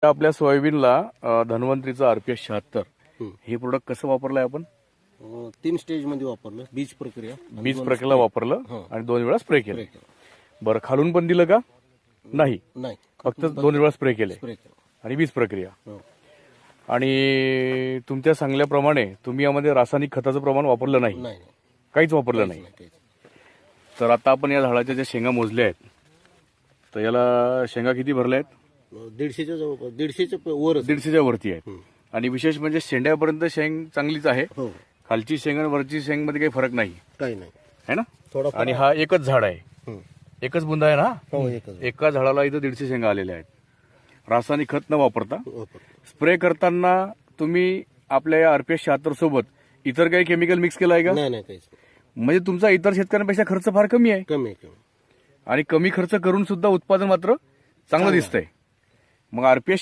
आपल्या सोयाबीनला धन्वंतरीचं RPS 76 हे प्रोडक्ट कसं वापरलंय आपण? 3 स्टेज मध्ये वापरलं. बीज प्रक्रिया, बीज प्रक्रिया वापरलं आणि 2 वेळा स्प्रे केलं. स्प्रे केलं. बरं, खालून पण दिलं का? नाही, नाही, फक्त 2 वेळा स्प्रे केले स्प्रे केलं. आणि बीज प्रक्रिया. हो. आणि तुमच्या सांगल्याप्रमाणे तुम्ही यामध्ये रासायनिक खताचं प्रमाण वापरलं नाही, नाही काहीच वापरलं नाही. काहीच. तर आता आपण या झाडाच्या ज्या शेंगा मोजल्या आहेत, तर याला शेंगा किती भरल्या आहेत? 150च्या जवळ, 150च्या वरच. 150च्या वरती आहेत. आणि विशेष म्हणजे शेंड्यापर्यंत शेंग चांगलीच आहे. हो, खालची शेंग आणि वरची शेंग मध्ये काही फरक नाही काही नाही. है ना. थोडा आणि हा एकच झाड आहे, एकच बुंदा आहे ना. हो, एकच एका झाडाला इथं 150 शेंगा आलेल्या आहेत. रासायनिक खत न वापरता वापर. स्प्रे करताना तुम्ही आपल्या या RPS 76 सोबत इतर काही केमिकल मिक्स केलं आहे का? नाही काहीच नाही. म्हणजे तुमचा इतर शेतकऱ्यांपेक्षा खर्च फार कमी आहे कमी आहे, कमी. आणि कमी खर्च करून सुद्धा उत्पादन मात्र चांगलं दिसतंय. मग RPS